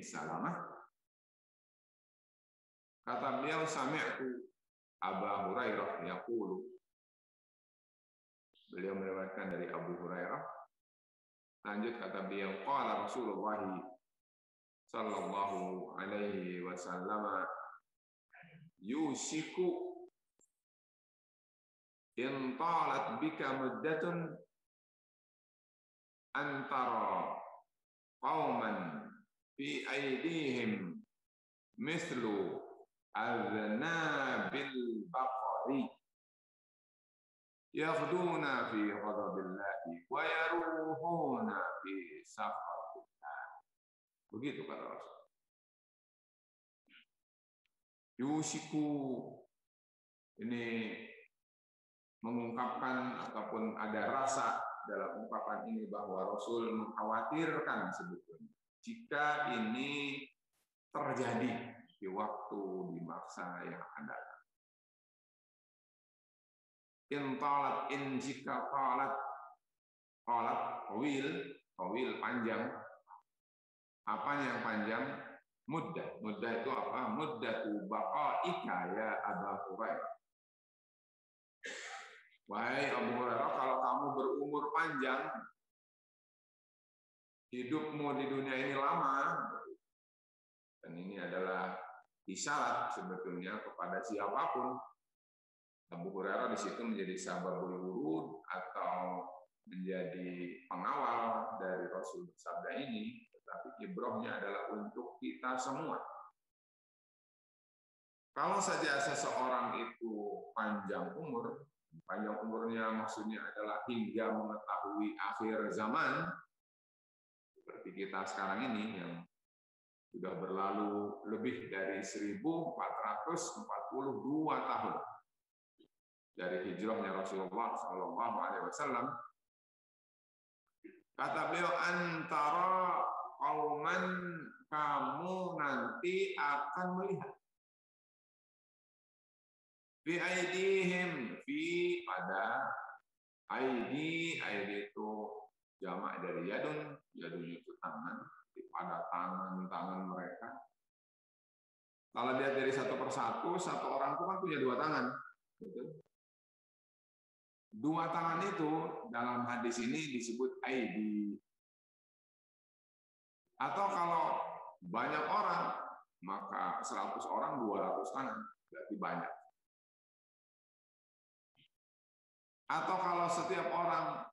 Salamah. Kata beliau, sami'tu Abu Hurairah yaqulu. Beliau meriwayatkan dari Abu Hurairah. Lanjut kata beliau, qala Rasulullah sallallahu alaihi wasallam, yusiku in talat bika muddatun antara qauman fi aydihim mislu aznabil baqari yakhduna fi ghadabillahi wa yaruhuna fi safatillah. Begitu kata Rasul. Yusiku ini mengungkapkan ataupun ada rasa dalam ungkapan ini bahwa Rasul mengkhawatirkan sebetulnya jika ini terjadi di waktu di masa yang akan datang. Jika talat tawil panjang. Apanya yang panjang? Muddah itu apa? Muddatu baqaika ya Abu Hurairah. Wahai Abu Hurairah, kalau kamu berumur panjang, hidupmu di dunia ini lama, dan ini adalah isyarat sebetulnya kepada siapapun. Abu Hurairah di situ menjadi sababul wurud atau menjadi pengawal dari Rasul bersabda ini, tetapi ibrohnya adalah untuk kita semua. Kalau saja seseorang itu panjang umurnya maksudnya adalah hingga mengetahui akhir zaman, seperti kita sekarang ini yang sudah berlalu lebih dari 1442 tahun dari hijrahnya Rasulullah SAW. Kata beliau, antara kauman kamu nanti akan melihat fi aidihim, fi pada aidi itu jamak dari yadun itu tangan, pada tangan mereka. Kalau dia dari satu persatu, satu orang itu kan punya dua tangan, betul? Dua tangan itu dalam hadis ini disebut aidi. Atau kalau banyak orang, maka 100 orang 200 tangan, berarti banyak. Atau kalau setiap orang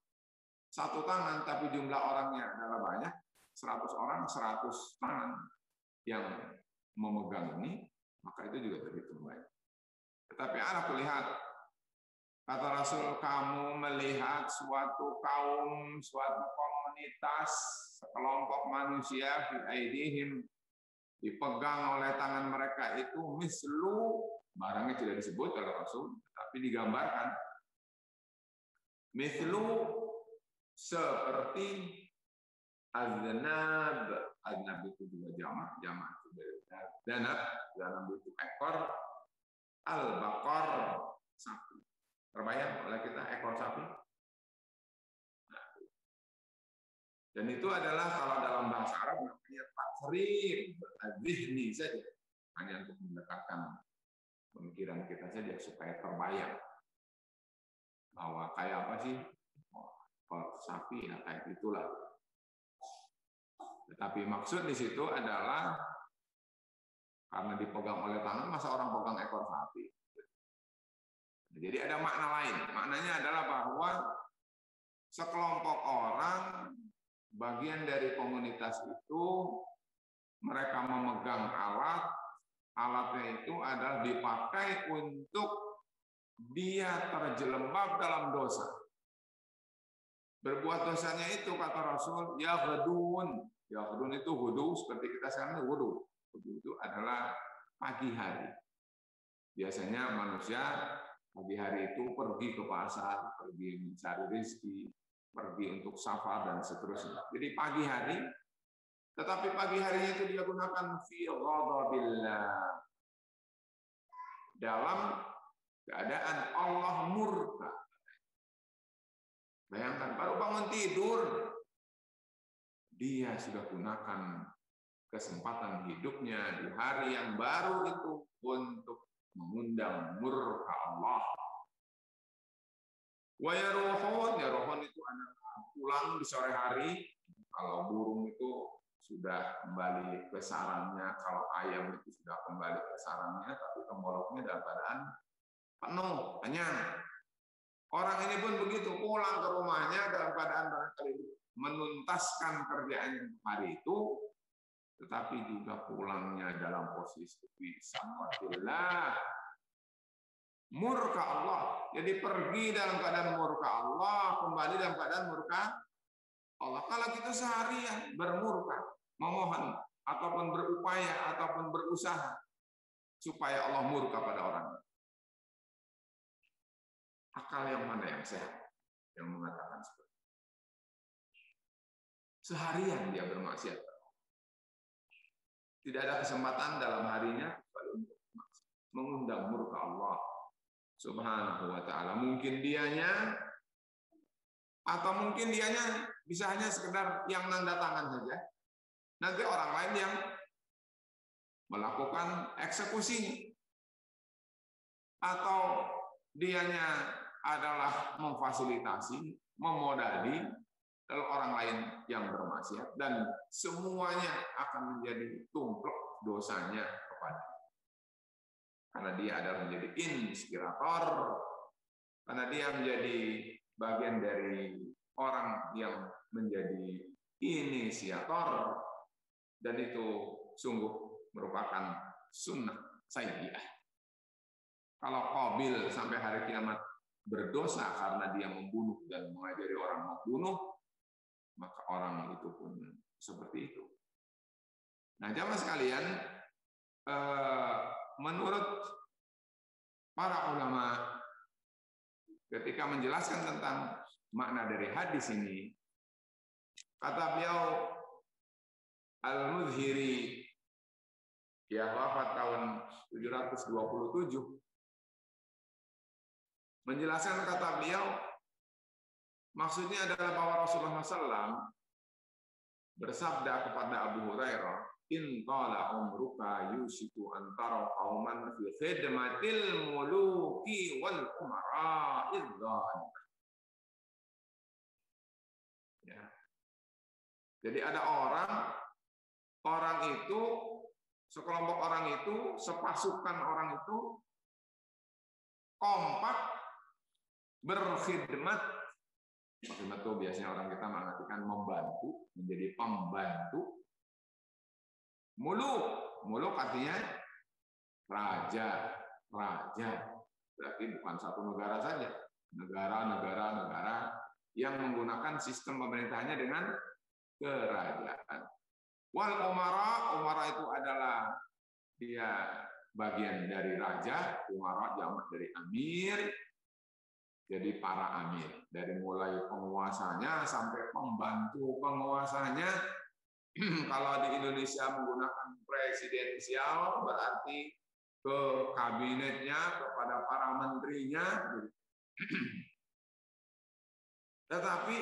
satu tangan, tapi jumlah orangnya adalah banyak, 100 orang 100 tangan yang memegang ini, maka itu juga terhitung banyak. Tetapi Anda lihat, kata Rasul, kamu melihat suatu kaum, suatu komunitas, sekelompok manusia, fi aidihim, dipegang oleh tangan mereka itu mislu, barangnya tidak disebut oleh Rasul, tapi digambarkan. Mislu seperti aznab itu juga jamak itu dari danab itu ekor, al-baqar sapi. Terbayang oleh kita ekor sapi. Nah, dan itu adalah kalau dalam bahasa Arab namanya takrib, dzihni saja, hanya untuk mendekatkan pemikiran kita saja supaya terbayang bahwa kayak apa sih ekor sapi, ya kayak itulah. Tetapi maksud di situ adalah karena dipegang oleh tangan, masa orang pegang ekor sapi? Jadi ada makna lain. Maknanya adalah bahwa sekelompok orang, bagian dari komunitas itu, mereka memegang alat. Alatnya itu adalah dipakai untuk dia terjelembab dalam dosa. Berbuat dosanya itu, kata Rasul, yaghudun. Yaghudun itu wudu, seperti kita sekarang wudu. Wudu itu adalah pagi hari. Biasanya manusia pagi hari itu pergi ke pasar, pergi mencari rezeki, pergi untuk safar dan seterusnya. Jadi pagi hari, tetapi pagi harinya itu dia gunakan fi ghadabillah, dalam keadaan Allah murka. Bayangkan, baru bangun tidur, dia sudah gunakan kesempatan hidupnya di hari yang baru itu untuk mengundang murka Allah. Wa yaruhun itu adalah pulang di sore hari. Kalau burung itu sudah kembali ke sarangnya, kalau ayam itu sudah kembali ke sarangnya, tapi temboloknya dalam keadaan penuh, kenyang. Orang ini pun begitu, pulang ke rumahnya dalam keadaan barangkali menuntaskan kerjaan hari itu, tetapi juga pulangnya dalam posisi bismillah, murka Allah. Jadi pergi dalam keadaan murka Allah, kembali dalam keadaan murka Allah. Kalau kita seharian bermurka, memohon ataupun berupaya ataupun berusaha supaya Allah murka pada orang, akal yang mana yang sehat yang mengatakan seperti itu? Seharian dia bermaksiat, tidak ada kesempatan dalam harinya untuk mengundang murka Allah Subhanahu wa ta'ala. Mungkin dianya atau mungkin dianya bisa hanya sekedar yang nanda tangan saja. Nanti orang lain yang melakukan eksekusinya. Atau dianya adalah memfasilitasi, memodali lalu orang lain yang bermaksiat, dan semuanya akan menjadi tumplek dosanya kepada. Karena dia adalah menjadi inspirator, karena dia menjadi bagian dari orang yang menjadi inisiator, dan itu sungguh merupakan sunnah sayyi'ah. Kalau Qabil sampai hari kiamat berdosa karena dia membunuh dan mengajari orang membunuh, maka orang itu pun seperti itu. Nah, jamaah sekalian, menurut para ulama ketika menjelaskan tentang makna dari hadis ini, kata beliau Al-Mudhiri yang wafat tahun 727, menjelaskan kata beliau, maksudnya adalah bahwa Rasulullah SAW bersabda kepada Abu Hurairah, in qala umruka yusiku antara qauman fi khidmatil muluki wal umara idzan. Ya. Jadi ada orang itu, sekelompok orang itu, sepasukan orang itu kompak berkhidmat. Khidmat itu biasanya orang kita mengartikan membantu, menjadi pembantu. Muluk artinya raja. Berarti bukan satu negara saja. Negara yang menggunakan sistem pemerintahannya dengan kerajaan. Wal umara itu adalah dia bagian dari raja, umara jamak dari amir. Jadi para amir, dari mulai penguasanya sampai pembantu penguasanya. Kalau di Indonesia menggunakan presidensial, berarti ke kabinetnya, kepada para menterinya. Tetapi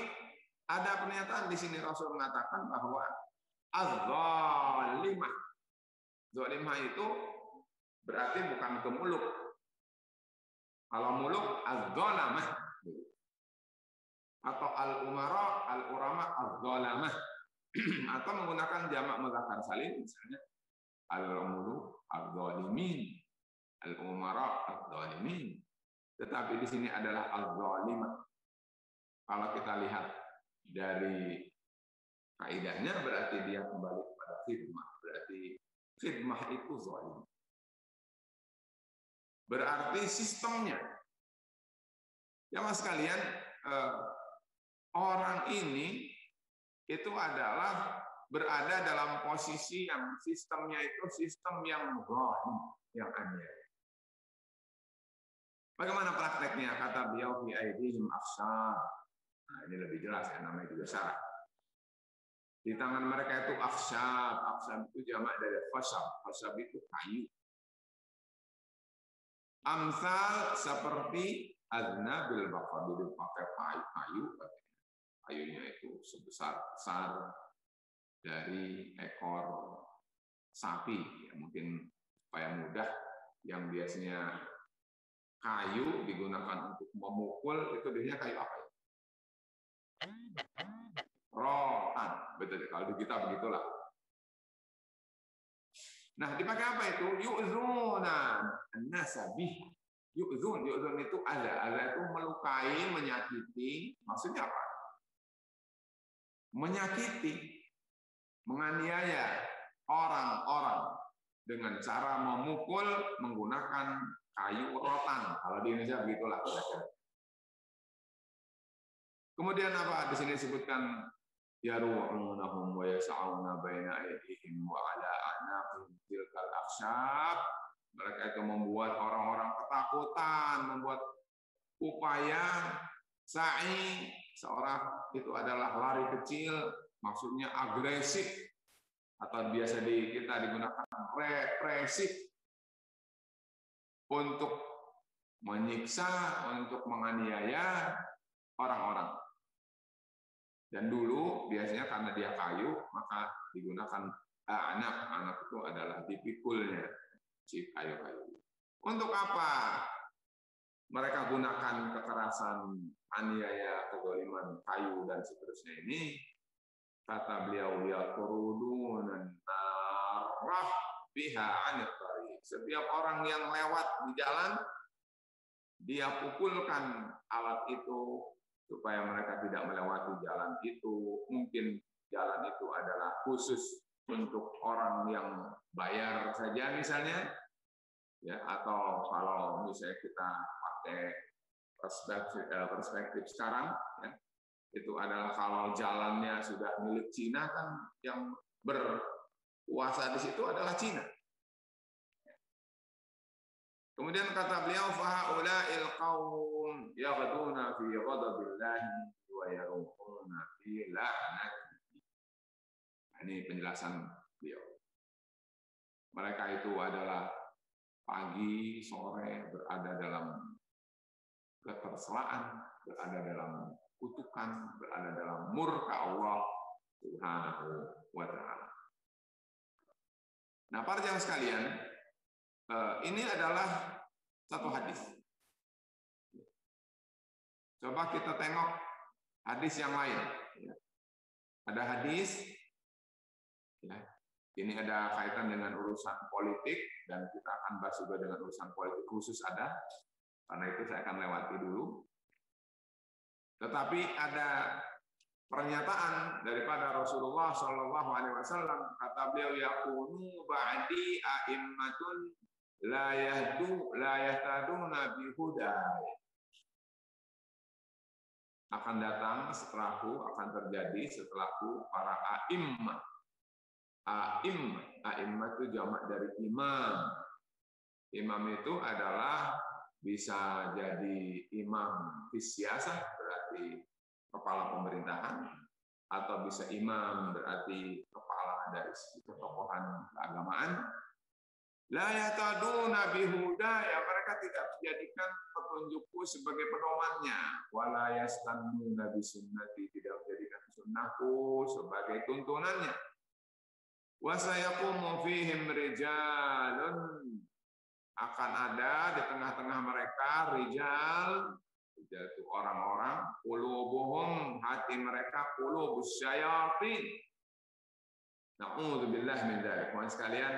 ada pernyataan di sini, Rasul mengatakan bahwa az-zalimah. Zalimah itu berarti bukan ke muluk. Kalau muluk az-zalamah. Atau al-umara, al-urama, az-zalamah. Atau menggunakan jamak mudzakkar salim, misalnya al-muluk az-zalimin, al-umara az-zalimin. Tetapi di sini adalah az-zalimah. Kalau kita lihat dari kaidahnya, berarti dia kembali kepada khidmah. Berarti khidmah itu zalim. Berarti sistemnya. Ya mas sekalian, orang ini itu adalah berada dalam posisi yang sistemnya itu sistem yang zalim, yang aneh. Bagaimana prakteknya? Kata beliau, fi aidihim akhsyab. Nah, ini lebih jelas ya, namanya juga syarat. Di tangan mereka itu akhsyab. Akhsyab itu jamak dari khashab. Khashab itu kayu. Amsal seperti adnabil baqar, pakai kayu. Kayunya itu sebesar dari ekor sapi, ya, mungkin supaya mudah, yang biasanya kayu digunakan untuk memukul, itu biasanya kayu apa ya? Rotan, betul. Kalau di kita begitulah. Nah, dipakai apa itu? Yu'zuna an-nasabih. Yu'zun itu ada itu melukai, menyakiti. Maksudnya apa? Menyakiti, menganiaya orang-orang dengan cara memukul menggunakan kayu rotan. Kalau di Indonesia begitulah. Kemudian apa? Di sini disebutkan yaru'unahum wa yas'auna baina aydihim wa ala anaqihim tilkal akhsyab. Mereka itu membuat orang-orang ketakutan, membuat upaya sa'i. Seorang itu adalah lari kecil, maksudnya agresif, atau biasa kita digunakan represif untuk menyiksa, untuk menganiaya orang-orang. Dan dulu biasanya karena dia kayu, maka digunakan anak. Anak itu adalah dipikulnya si kayu-kayu. Untuk apa mereka gunakan kekerasan, aniaya, kezaliman, kayu dan seterusnya ini? Kata beliau, yaqrudun narah biha 'anil tariq. Setiap orang yang lewat di jalan, dia pukulkan alat itu supaya mereka tidak melewati jalan itu. Mungkin jalan itu adalah khusus untuk orang yang bayar saja misalnya, ya, atau kalau misalnya kita pakai perspektif sekarang, ya, itu adalah kalau jalannya sudah milik Cina, kan yang berkuasa di situ adalah Cina. Kemudian kata beliau, fahaula'il qaum yaghduna fi ghadabillahi wa yaruhuna fi la'natihi. Ini penjelasan beliau. Mereka itu adalah pagi, sore berada dalam ketercelaan, berada dalam kutukan, berada dalam murka Allah Subhanahu wa ta'ala. Nah, para jamaah sekalian, ini adalah satu hadis. Coba kita tengok hadis yang lain. Ada hadis, ya, ini ada kaitan dengan urusan politik, dan kita akan bahas juga dengan urusan politik khusus ada, karena itu saya akan lewati dulu. Tetapi ada pernyataan daripada Rasulullah Shallallahu Alaihi Wasallam, kata beliau, yakunu ba'di a'immatun la yahtaduna bihudaya. Akan datang setelahku, akan terjadi setelahku para a'immah. A'immah itu jamak dari imam. Imam itu adalah bisa jadi imam fisiasah, berarti kepala pemerintahan, atau bisa imam berarti kepala dari segi ketokohan keagamaan. La yataduna bihudaya, mereka tidak menjadikan petunjukku sebagai pedomannya. Wala yastannuna bisunnati, tidak menjadikan sunnahku sebagai tuntunannya. Wa sayaqumu fihim rijalun, akan ada di tengah-tengah mereka rijal itu orang-orang, qulubuhum, hati mereka, qulubus syayatin. Na'udzubillah min dzalik. Mohon sekalian,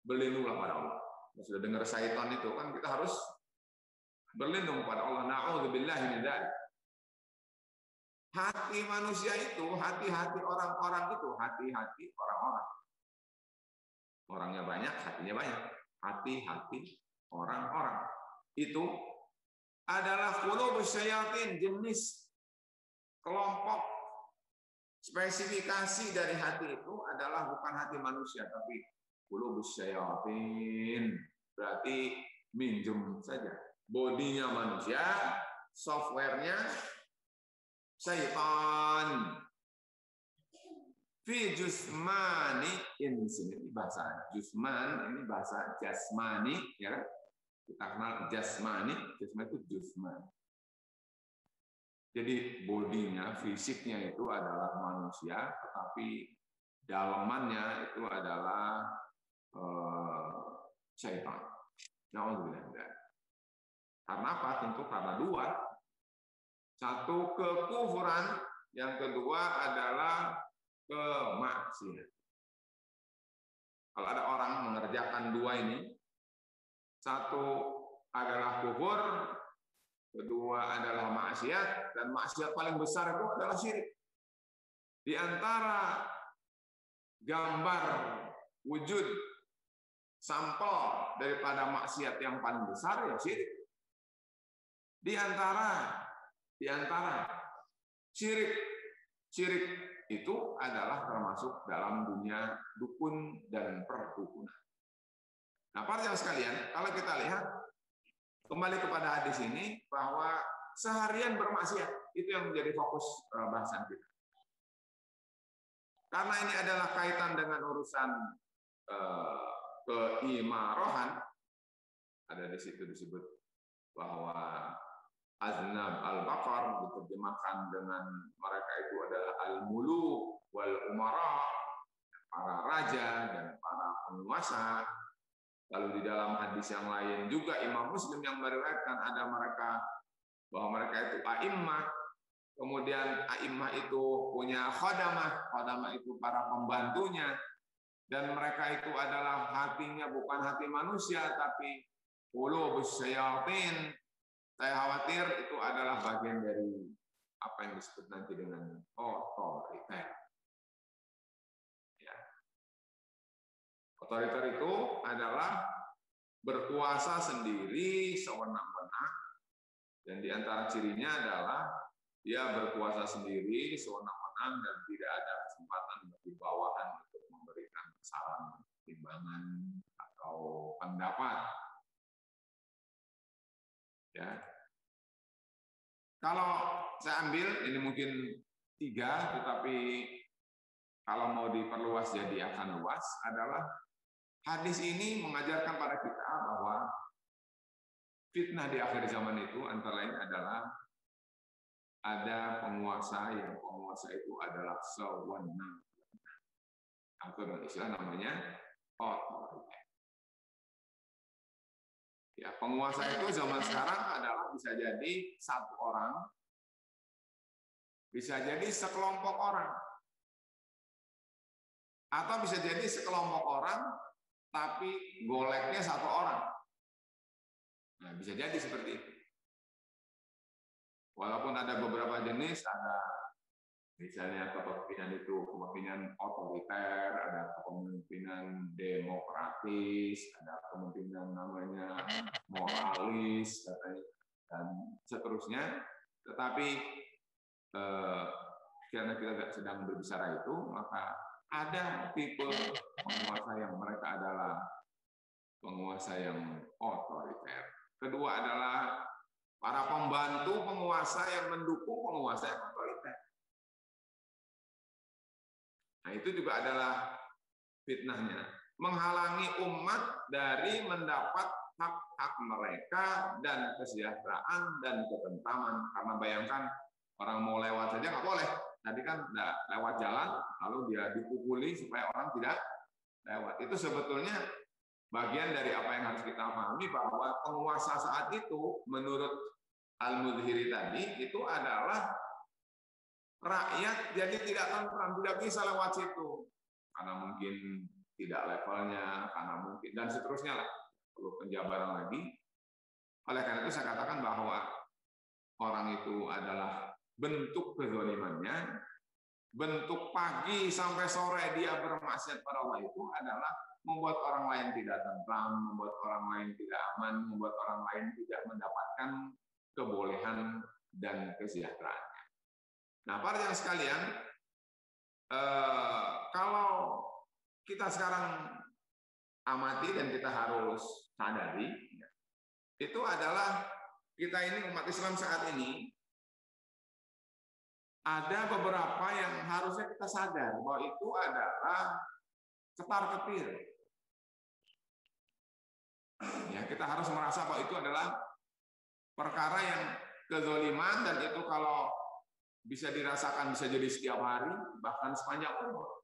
berlindunglah pada Allah. Sudah dengar syaitan itu kan, kita harus berlindung pada Allah. Na'udzubillah min dzalik. Hati manusia itu, hati-hati orang-orang itu, hati-hati orang-orang. Orangnya banyak, hatinya banyak. Hati-hati orang-orang itu adalah qulubus syayatin, jenis kelompok spesifikasi dari hati itu adalah bukan hati manusia, tapi qulubus syayatin, berarti minjem saja. Bodinya manusia, softwarenya syaitan. Fi jusmani, ini sini bahasa jusman, ini bahasa jasmani, ya kan? Kita kenal jasmani itu jusman. Jadi bodinya, fisiknya itu adalah manusia, tetapi dalamannya itu adalah syaitan. Na'udzubillah. Karena apa? Tentu karena dua. Satu, kekufuran, yang kedua adalah kemaksiatan. Kalau ada orang mengerjakan dua ini, satu adalah kufur, kedua adalah maksiat, dan maksiat paling besar itu adalah syirik. Di antara gambar wujud sampel daripada maksiat yang paling besar ya syirik. Di antara syirik itu adalah termasuk dalam dunia dukun dan perdukunan. Nah, para jamaah sekalian, kalau kita lihat kembali kepada hadis ini bahwa seharian bermaksiat itu yang menjadi fokus bahasan kita. Karena ini adalah kaitan dengan urusan keimarohan, ada di situ disebut bahwa aznab al-baqar diterjemahkan dengan mereka itu adalah al-muluk wal umara, para raja dan para penguasa. Lalu di dalam hadis yang lain juga Imam Muslim yang meriwayatkan ada mereka bahwa mereka itu a'immah. Kemudian a'immah itu punya khadamah itu para pembantunya, dan mereka itu adalah hatinya bukan hati manusia tapi qulubus syayatin. Saya khawatir itu adalah bagian dari apa yang disebut nanti dengan otoriter. Ya. Otoriter itu adalah berkuasa sendiri sewenang-wenang, dan di antara cirinya adalah dia berkuasa sendiri, sewenang-wenang, dan tidak ada kesempatan bagi bawahan untuk memberikan saran, timbangan, atau pendapat. Ya. Kalau saya ambil, ini mungkin 3, tetapi kalau mau diperluas jadi akan luas, adalah hadis ini mengajarkan pada kita bahwa fitnah di akhir zaman itu antara lain adalah ada penguasa yang penguasa itu adalah sewenang, atau dengan istilah namanya otoriter. Ya, penguasa itu zaman sekarang adalah bisa jadi satu orang, bisa jadi sekelompok orang, atau bisa jadi sekelompok orang tapi goleknya satu orang. Nah, bisa jadi seperti itu. Walaupun ada beberapa jenis, ada misalnya kepemimpinan itu kepemimpinan otoriter, ada kepemimpinan demokratis, ada kepemimpinan namanya moralis, dan seterusnya. Tetapi karena kita sedang berbicara itu, maka ada tipe penguasa yang mereka adalah penguasa yang otoriter. Kedua adalah para pembantu penguasa yang mendukung penguasa yang otoriter. Nah, itu juga adalah fitnahnya, menghalangi umat dari mendapat hak-hak mereka dan kesejahteraan dan ketentraman. Karena bayangkan orang mau lewat saja nggak boleh. Tadi kan lewat jalan, lalu dia dipukuli supaya orang tidak lewat. Itu sebetulnya bagian dari apa yang harus kita pahami, bahwa penguasa saat itu menurut Al-Mudhiri tadi itu adalah rakyat jadi tidak tentram, tidak bisa lewat situ karena mungkin tidak levelnya, karena mungkin dan seterusnya lah, perlu penjabaran lagi. Oleh karena itu saya katakan bahwa orang itu adalah bentuk kezalimannya, bentuk pagi sampai sore dia bermaksiat pada Allah itu adalah membuat orang lain tidak tentram, membuat orang lain tidak aman, membuat orang lain tidak mendapatkan kebolehan dan kesejahteraannya. Nah, para jamaah sekalian, kalau kita sekarang amati dan kita harus sadari, itu adalah kita ini umat Islam saat ini ada beberapa yang harusnya kita sadar bahwa itu adalah ketar-ketir. Ya, kita harus merasa bahwa itu adalah perkara yang kezaliman, dan itu kalau bisa dirasakan bisa jadi setiap hari, bahkan sepanjang umur.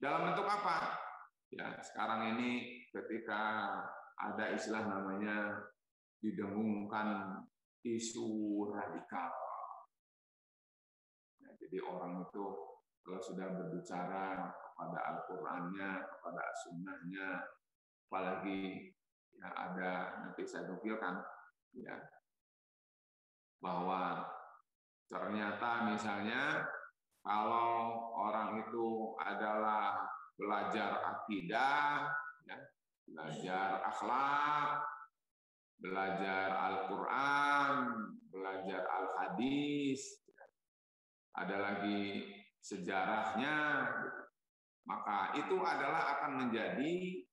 Dalam bentuk apa? Ya, sekarang ini ketika ada istilah namanya didengungkan isu radikal. Nah, jadi orang itu kalau sudah berbicara kepada Al-Qur'annya, kepada Sunnahnya, apalagi ya ada, nanti saya nukilkan ya, bahwa ternyata misalnya kalau orang itu adalah belajar akidah, ya, belajar akhlak, belajar Al-Quran, belajar Al-Hadis, ada lagi sejarahnya, maka itu adalah akan menjadi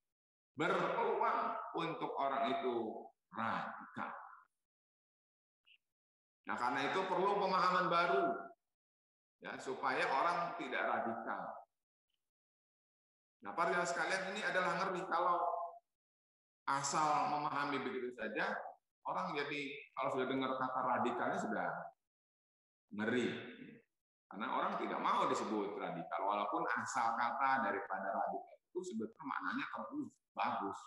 berpeluang untuk orang itu radikal. Nah, karena itu perlu pemahaman baru, ya, supaya orang tidak radikal. Nah, para jamaah sekalian, ini adalah ngeri kalau asal memahami begitu saja, orang jadi kalau sudah dengar kata radikalnya sudah ngeri. Karena orang tidak mau disebut radikal, walaupun asal kata daripada radikal itu sebetulnya maknanya bagus.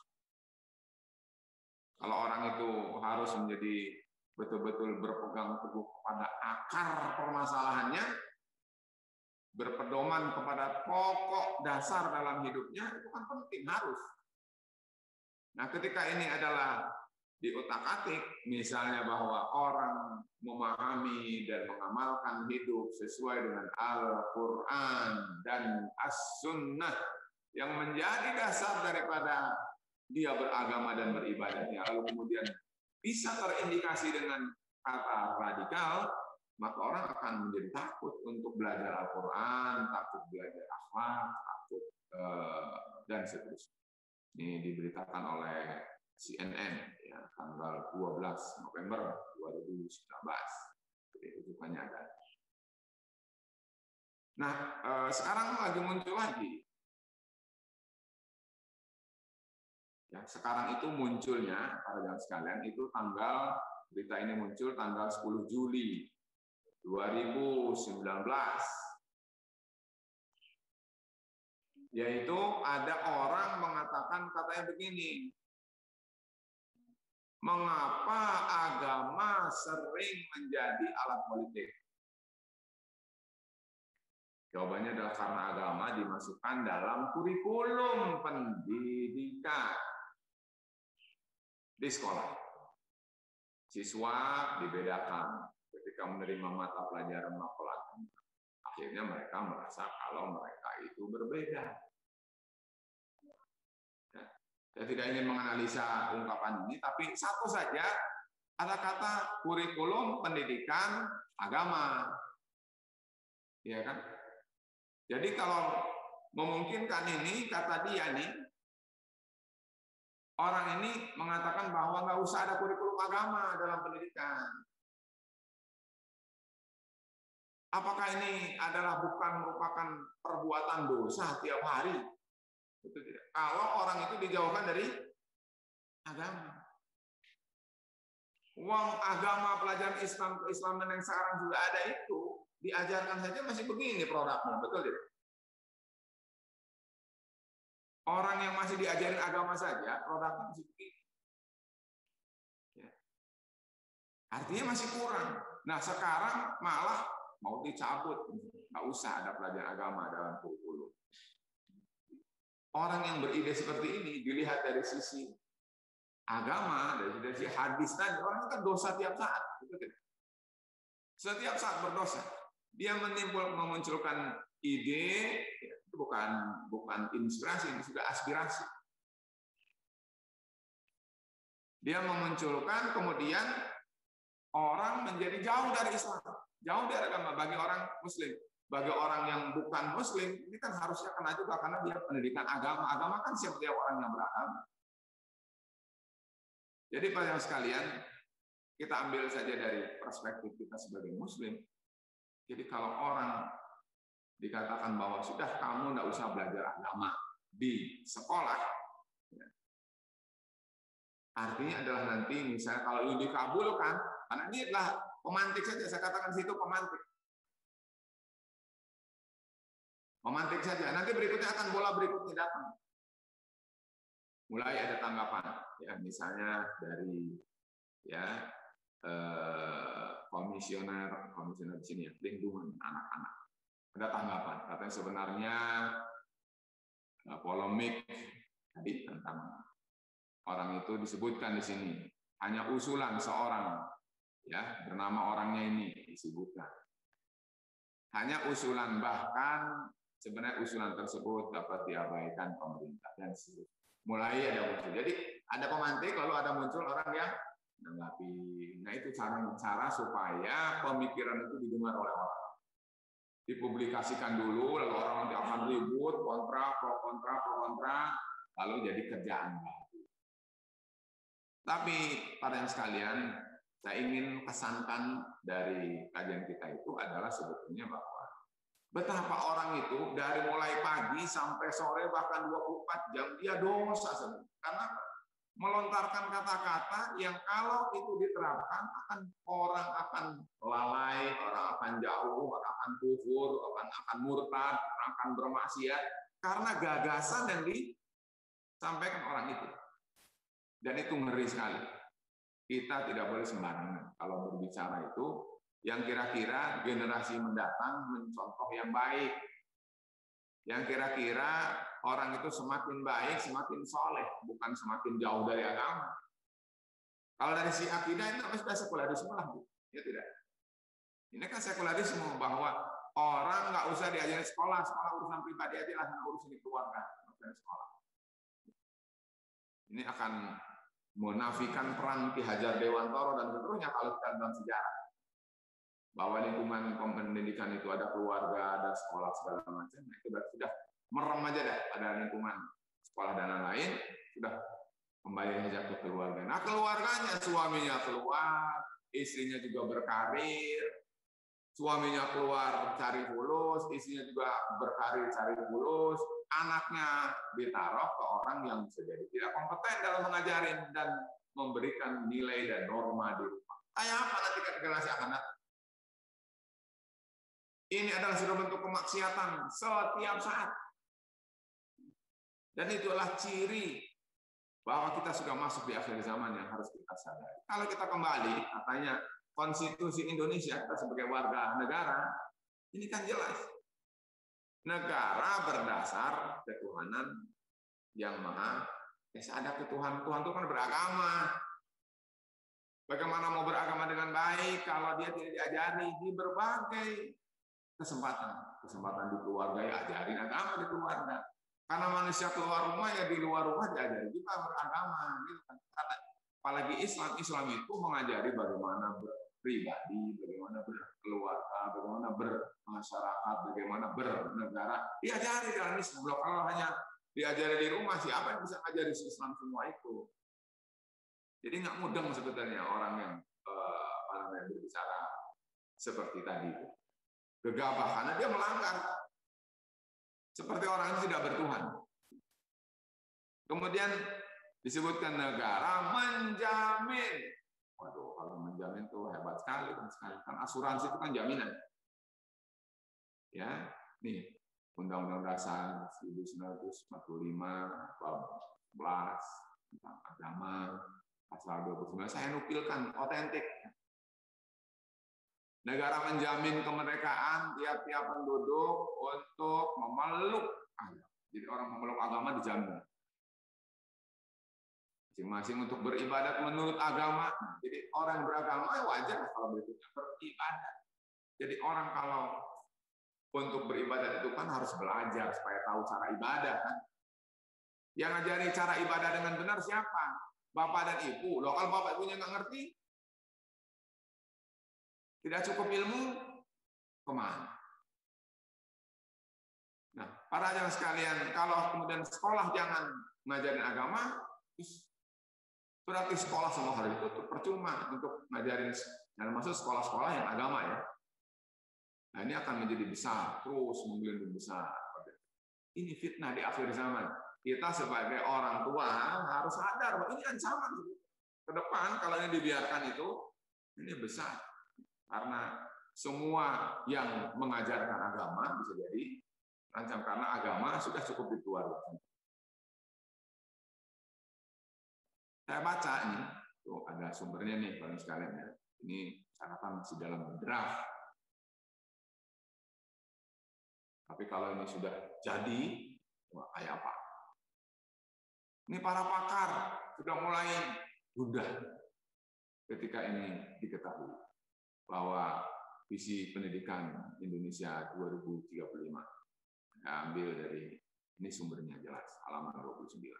Kalau orang itu harus menjadi betul-betul berpegang teguh kepada akar permasalahannya, berpedoman kepada pokok dasar dalam hidupnya, itu kan penting, harus. Nah, ketika ini adalah diutak-atik, misalnya bahwa orang memahami dan mengamalkan hidup sesuai dengan Al-Quran dan As-Sunnah yang menjadi dasar daripada dia beragama dan beribadahnya, lalu kemudian bisa terindikasi dengan kata radikal, maka orang akan menjadi takut untuk belajar Al-Quran, takut belajar akhlak, takut dan seterusnya. Ini diberitakan oleh CNN ya, tanggal 12 November 2019. Jadi rujukannya ada. Nah, sekarang lagi muncul lagi. Ya, sekarang itu munculnya, para jamaah sekalian, itu berita ini muncul tanggal 10 Juli 2019. Yaitu ada orang mengatakan katanya begini, mengapa agama sering menjadi alat politik? Jawabannya adalah karena agama dimasukkan dalam kurikulum pendidikan di sekolah. Siswa dibedakan ketika menerima mata pelajaran makolat. Akhirnya mereka merasa kalau mereka itu berbeda. Ya, saya tidak ingin menganalisa ungkapan ini, tapi satu saja ada kata kurikulum pendidikan agama, ya kan? Jadi kalau memungkinkan ini, kata dia nih, orang ini mengatakan bahwa nggak usah ada kurikulum agama dalam pendidikan. Apakah ini adalah merupakan perbuatan dosa tiap hari? Betul tidak? Kalau orang itu dijauhkan dari agama. Uang agama pelajaran Islam keislaman yang sekarang sudah ada itu diajarkan saja masih begini produknya, betul tidak? Orang yang masih diajarin agama saja produknya masih begini. Ya. Artinya masih kurang. Nah, sekarang malah mau dicabut, nggak usah ada pelajaran agama dalam kurikulum. Orang yang beride seperti ini dilihat dari sisi agama, dari sisi hadis tadi, orang kan dosa tiap saat. Setiap saat berdosa. Dia memunculkan ide, itu bukan inspirasi, ini sudah aspirasi. Dia memunculkan, kemudian orang menjadi jauh dari Islam. Jauh dari agama bagi orang Muslim. Bagi orang yang bukan Muslim, ini kan harusnya kena juga karena dia pendidikan agama. Agama kan setiap orang yang beragama. Jadi para sekalian, kita ambil saja dari perspektif kita sebagai Muslim. Jadi kalau orang dikatakan bahwa sudah kamu tidak usah belajar agama di sekolah, artinya adalah nanti misalnya kalau ini dikabulkan, karena ini adalah pemantik saja, saya katakan situ pemantik. Memantik saja. Nanti berikutnya akan bola berikutnya datang. mulai ada tanggapan, ya misalnya dari ya komisioner di sini ya, lingkungan anak-anak. Ada tanggapan, katanya sebenarnya polemik tadi tentang orang itu disebutkan di sini hanya usulan seorang, ya bernama orangnya ini disebutkan. Hanya usulan, bahkan sebenarnya usulan tersebut dapat diabaikan pemerintah dan mulai ada muncul. Jadi ada pemantik lalu ada muncul orang yang menanggapi. Nah itu cara supaya pemikiran itu didengar oleh orang. Dipublikasikan dulu, lalu orang nanti akan ribut, kontra, pro kontra, lalu jadi kerjaan baru. Tapi pada yang sekalian, saya ingin pesankan dari kajian kita itu adalah sebetulnya bahwa betapa orang itu dari mulai pagi sampai sore bahkan 24 jam dia dosa sebenarnya. Karena melontarkan kata-kata yang kalau itu diterapkan orang akan lalai, orang akan jauh, orang akan kufur, orang akan murtad, orang akan bermaksiat karena gagasan yang disampaikan orang itu. Dan itu ngeri sekali. Kita tidak boleh sembarangan kalau berbicara itu yang kira-kira generasi mendatang mencontoh yang baik. Yang kira-kira orang itu semakin baik, semakin soleh, bukan semakin jauh dari agama. Kalau dari si akidah itu sudah sekularisme lah, ya tidak. Ini kan sekularisme bahwa orang nggak usah diajarin sekolah urusan pribadi aja lah, urusan di keluarga, urusan sekolah. Ini akan menafikan peran Ki Hajar Dewantoro dan seterusnya kalau kita dalam sejarah. Bahwa lingkungan pendidikan itu ada keluarga, ada sekolah segala macam, itu sudah merem aja dah pada lingkungan sekolah dan lain-lain, sudah kembali saja ke keluarga. Nah keluarganya, suaminya keluar, istrinya juga berkarir, suaminya keluar cari fulus, istrinya juga berkarir cari fulus, anaknya ditaruh ke orang yang bisa jadi tidak kompeten dalam mengajarin dan memberikan nilai dan norma di rumah. Kayak apa nanti generasi akan datang? Ini adalah sudah bentuk kemaksiatan setiap saat. Dan itulah ciri bahwa kita sudah masuk di akhir zaman yang harus kita sadari. Kalau kita kembali, katanya konstitusi Indonesia, kita sebagai warga negara, ini kan jelas. Negara berdasar ketuhanan yang maha esa. Ada ketuhanan, Tuhan itu kan beragama. Bagaimana mau beragama dengan baik kalau dia tidak diajari di berbagai kesempatan di keluarga, ya ajarin agama di keluarga. Karena manusia keluar rumah, ya di luar rumah diajari juga beragama. Gitu kan. Karena apalagi Islam itu mengajari bagaimana berpribadi, bagaimana berkeluarga, bagaimana bermasyarakat, bagaimana bernegara. Diajari dalam Islam. Kalau hanya diajari di rumah, siapa yang bisa mengajari Islam semua itu? Jadi nggak mudeng sebetulnya orang yang berbicara seperti tadi. Gegabah karena dia melanggar. Seperti orang ini tidak bertuhan. Kemudian disebutkan negara menjamin. Waduh, kalau menjamin itu hebat sekali kan asuransi itu kan jaminan. Ya, nih Undang-Undang Dasar 1945 bab 11 tentang agama pasal 29 saya nukilkan otentik. Negara menjamin kemerdekaan tiap-tiap penduduk untuk memeluk agama. Jadi orang memeluk agama dijamin. Masing-masing untuk beribadat menurut agama. Jadi orang yang beragama wajar kalau berikutnya beribadat. Jadi orang kalau untuk beribadat itu kan harus belajar supaya tahu cara ibadah kan. Yang ngajari cara ibadah dengan benar siapa? Bapak dan ibu. Loh kalau bapak ibunya nggak ngerti, tidak cukup ilmu, kemana? Nah, para ajaran sekalian, kalau kemudian sekolah jangan ngajarin agama, berarti sekolah semua hari itu percuma untuk ngajarin, dan maksud sekolah-sekolah yang agama ya. Nah ini akan menjadi besar, terus menggelinding besar. Ini fitnah di akhir zaman. Kita sebagai orang tua harus sadar bahwa ini ancaman ke depan kalau ini dibiarkan itu, ini besar. Karena semua yang mengajarkan agama bisa jadi terancam karena agama sudah cukup di keluarga. Saya baca ini, tuh ada sumbernya nih kalian sekalian ya. Ini catatan masih dalam draft. Tapi kalau ini sudah jadi, wah kayak apa? Ini para pakar sudah mulai mudah ketika ini diketahui bahwa visi pendidikan Indonesia 2035. Saya ambil dari ini sumbernya jelas, halaman 29.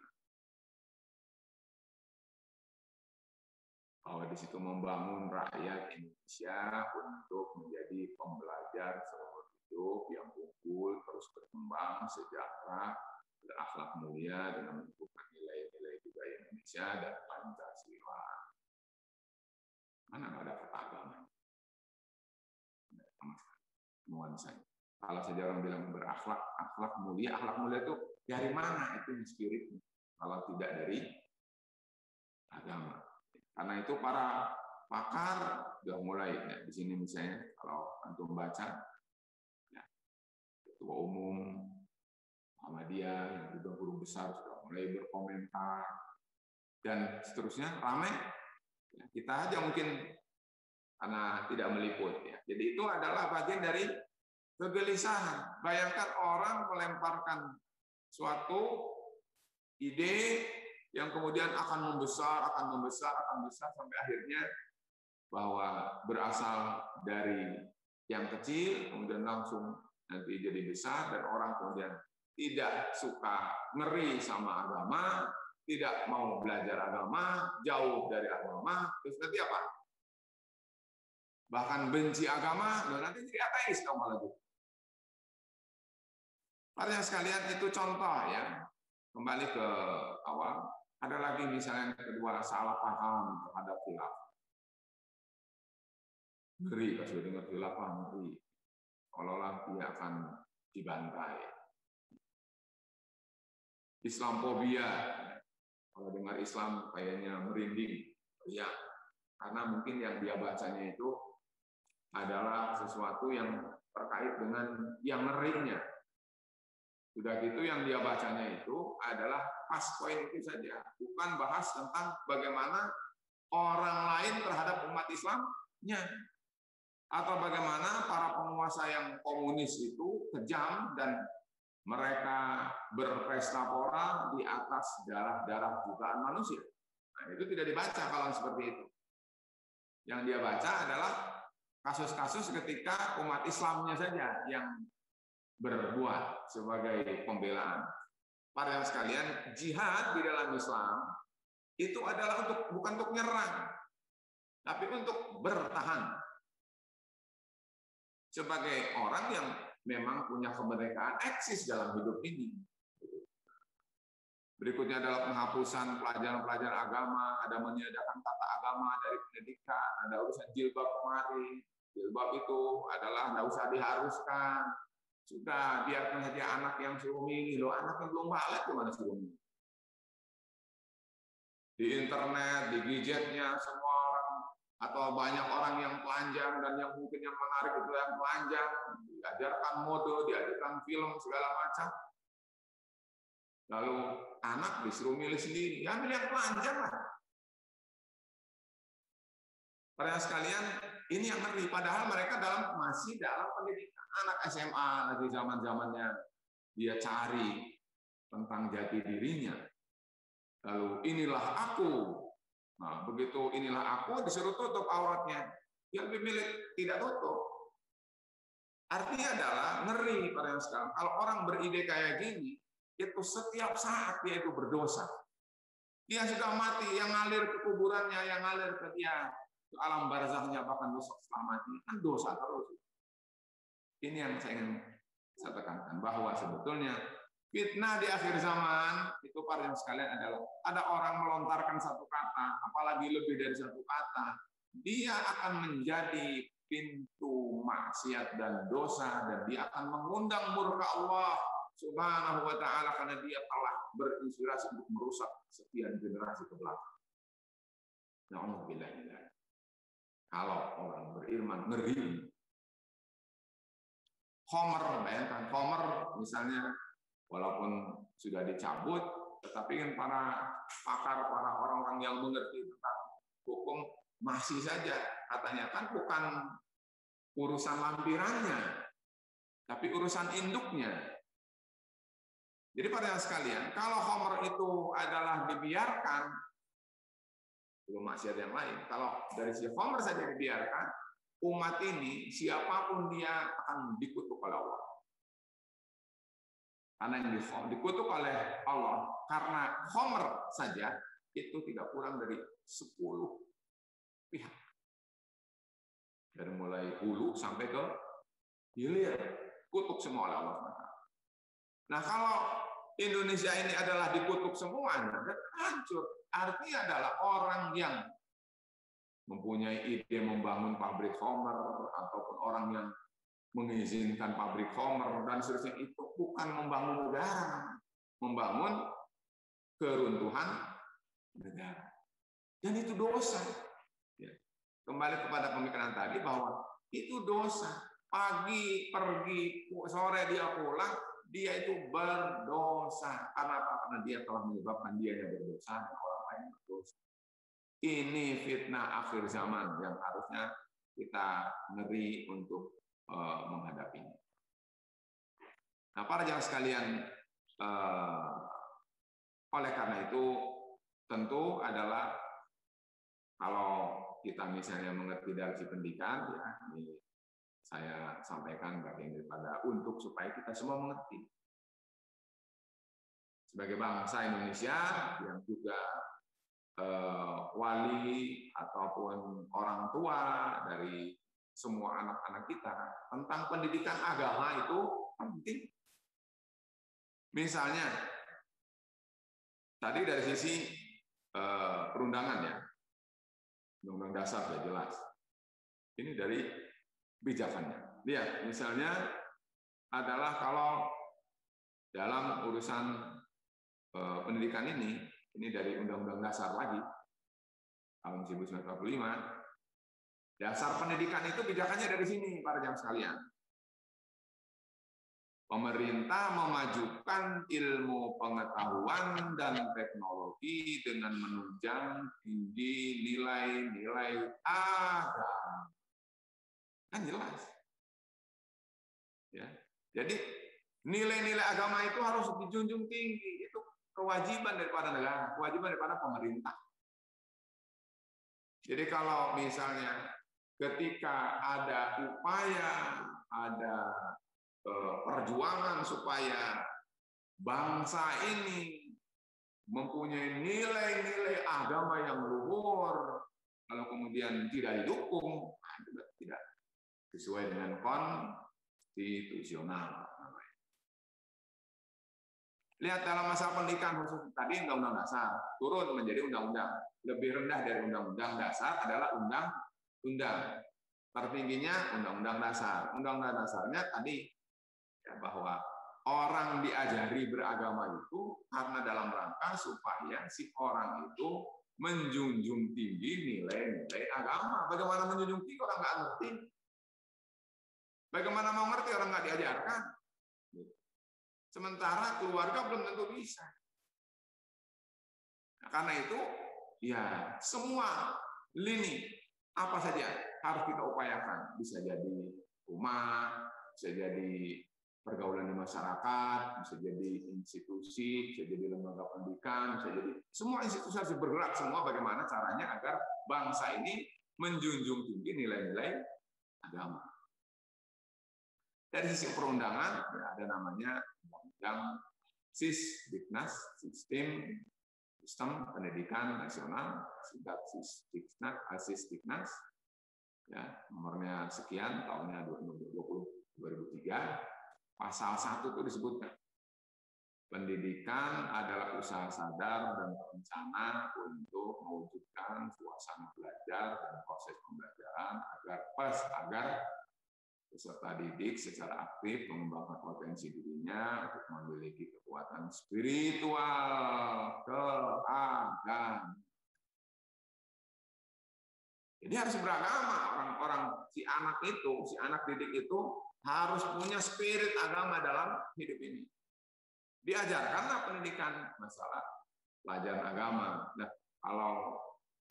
Bahwa di situ membangun rakyat Indonesia untuk menjadi pembelajar seumur hidup yang unggul, terus berkembang, sejahtera, berakhlak mulia dengan menumbuhkan nilai-nilai budaya Indonesia dan Pancasila. Mana ada kata agama? Nuansanya. Kalau saja orang bilang berakhlak, akhlak mulia itu dari mana itu spiritnya? Kalau tidak dari agama. Karena itu para pakar sudah mulai ya, di sini misalnya kalau antum baca ya, Ketua Umum Muhammadiyah yang juga guru besar sudah mulai berkomentar dan seterusnya ramai. Ya, kita aja mungkin karena tidak meliput ya. Jadi itu adalah bagian dari kegelisahan. Bayangkan orang melemparkan suatu ide yang kemudian akan membesar sampai akhirnya bahwa berasal dari yang kecil kemudian langsung nanti jadi besar dan orang kemudian tidak suka, ngeri sama agama, tidak mau belajar agama, jauh dari agama, terus nanti apa? Bahkan benci agama, nanti jadi ateis kamu lagi. Para sekalian itu contoh ya. Kembali ke awal. Ada lagi misalnya yang kedua, salah paham terhadap khilafah. Ngeri, pas sudah dengar khilafah, ngeri. Seolah-olah dia akan dibantai. Islamophobia, kalau dengar Islam kayaknya merinding. Ya, karena mungkin yang dia bacanya itu adalah sesuatu yang terkait dengan yang ngerinya. Sudah gitu yang dia bacanya itu adalah pas poin itu saja, bukan bahas tentang bagaimana orang lain terhadap umat Islamnya atau bagaimana para penguasa yang komunis itu kejam dan mereka berpesta pora di atas darah-darah jutaan manusia. Nah, itu tidak dibaca kalau seperti itu. Yang dia baca adalah kasus-kasus ketika umat Islamnya saja yang berbuat sebagai pembelaan. Para sekalian, jihad di dalam Islam itu adalah bukan untuk nyerang, tapi untuk bertahan. Sebagai orang yang memang punya kemerdekaan eksis dalam hidup ini. Berikutnya adalah penghapusan pelajaran-pelajaran agama, ada meniadakan tata agama dari pendidikan, ada urusan jilbab kemarin. Jilbab itu adalah tidak usah diharuskan. Sudah, biarkan saja anak yang suruh milih. Loh, anak yang belum balik gimana suruh milih? Di internet, di gadgetnya, semua orang atau banyak orang yang telanjang dan yang mungkin yang menarik itu yang telanjang, diajarkan mode, diajarkan film segala macam. Lalu anak disuruh milih sendiri, ya milih yang telanjang lah. Para sekalian, ini yang ngeri. Padahal mereka masih dalam pendidikan. Anak SMA lagi zaman-zamannya dia cari tentang jati dirinya. Lalu inilah aku. Nah, begitu inilah aku disuruh tutup auratnya. Dia lebih milih tidak tutup. Artinya adalah ngeri pada sekarang. Kalau orang beride kayak gini, itu setiap saat dia itu berdosa. Dia sudah mati, yang ngalir ke kuburannya, yang ngalir ke dia ke alam barzahnya, bahkan dosa setelah mati, kan dosa terus. Ini yang saya ingin tekankan, bahwa sebetulnya fitnah di akhir zaman itu para yang sekalian adalah ada orang melontarkan satu kata, apalagi lebih dari satu kata, dia akan menjadi pintu maksiat dan dosa, dan dia akan mengundang murka Allah Subhanahu wa Ta'ala karena dia telah berinspirasi untuk merusak sekian generasi ke belakang. Na'udzubillah. Kalau orang beriman ngeri. Homer, bayangkan Homer misalnya, walaupun sudah dicabut, Tetapi kan para pakar, para orang-orang yang mengerti tentang hukum masih saja katanya kan bukan urusan lampirannya, tapi urusan induknya. Jadi pada sekalian, kalau Homer itu adalah dibiarkan, belum maksiat yang lain. Kalau dari si Homer saja dibiarkan, umat ini siapapun dia akan dikutuk oleh Allah. Karena yang dikutuk oleh Allah karena Homer saja itu tidak kurang dari 10 pihak. Dari mulai hulu sampai ke hilir, kutuk semua oleh Allah. Nah, kalau Indonesia ini adalah dikutuk semuanya dan hancur, artinya adalah orang yang mempunyai ide membangun pabrik Homer ataupun orang yang mengizinkan pabrik Homer dan seterusnya itu bukan membangun negara, membangun keruntuhan negara. Dan itu dosa. Ya. Kembali kepada pemikiran tadi bahwa itu dosa. Pagi pergi, sore dia pulang, dia itu berdosa. Karena apa? Karena dia telah menyebabkan dia yang berdosa dan orang lain berdosa. Ini fitnah akhir zaman yang harusnya kita ngeri untuk menghadapinya. Nah, para jamaah sekalian, oleh karena itu tentu adalah kalau kita misalnya mengerti dari si pendidikan, ya ini saya sampaikan bagian daripada untuk supaya kita semua mengerti. Sebagai bangsa Indonesia yang juga wali ataupun orang tua dari semua anak-anak kita tentang pendidikan agama itu penting. Misalnya tadi dari sisi perundangan ya, Undang-Undang Dasar sudah jelas. Ini dari kebijakannya. Lihat, misalnya adalah kalau dalam urusan pendidikan ini dari Undang-Undang Dasar lagi, tahun 1945, dasar pendidikan itu kebijakannya dari sini, para jamaah sekalian. Pemerintah memajukan ilmu pengetahuan dan teknologi dengan menunjang tinggi nilai-nilai agama. Kan jelas. Ya. Jadi nilai-nilai agama itu harus dijunjung tinggi. Itu kewajiban daripada negara, kewajiban daripada pemerintah. Jadi kalau misalnya ketika ada upaya, ada perjuangan supaya bangsa ini mempunyai nilai-nilai agama yang luhur, kalau kemudian tidak didukung, tidak sesuai dengan konstitusional. Lihat dalam masa pendidikan khusus tadi Undang-Undang Dasar turun menjadi undang-undang. Lebih rendah dari Undang-Undang Dasar adalah undang-undang. Tertingginya Undang-Undang Dasar. Undang-Undang Dasarnya tadi ya, bahwa orang diajari beragama itu karena dalam rangka supaya si orang itu menjunjung tinggi nilai-nilai agama. Bagaimana menjunjung tinggi orang nggak ngerti? Bagaimana mau ngerti orang nggak diajarkan? Sementara keluarga belum tentu bisa. Nah, karena itu, ya semua lini apa saja harus kita upayakan. Bisa jadi rumah, bisa jadi pergaulan di masyarakat, bisa jadi institusi, bisa jadi lembaga pendidikan, bisa jadi semua institusi harus bergerak semua bagaimana caranya agar bangsa ini menjunjung tinggi nilai-nilai agama. Dari sisi perundangan ya ada namanya Undang-Undang Sisdiknas, Sistem Pendidikan Nasional, singkat Sisdiknas, ya nomornya sekian tahunnya 2003. Pasal 1 itu disebutkan pendidikan adalah usaha sadar dan terencana untuk mewujudkan suasana belajar dan proses pembelajaran agar peserta didik secara aktif mengembangkan potensi dirinya untuk memiliki kekuatan spiritual keagamaan. Jadi harus beragama orang-orang si anak didik itu harus punya spirit agama dalam hidup ini. Diajarkanlah pendidikan masalah pelajaran agama. Nah, kalau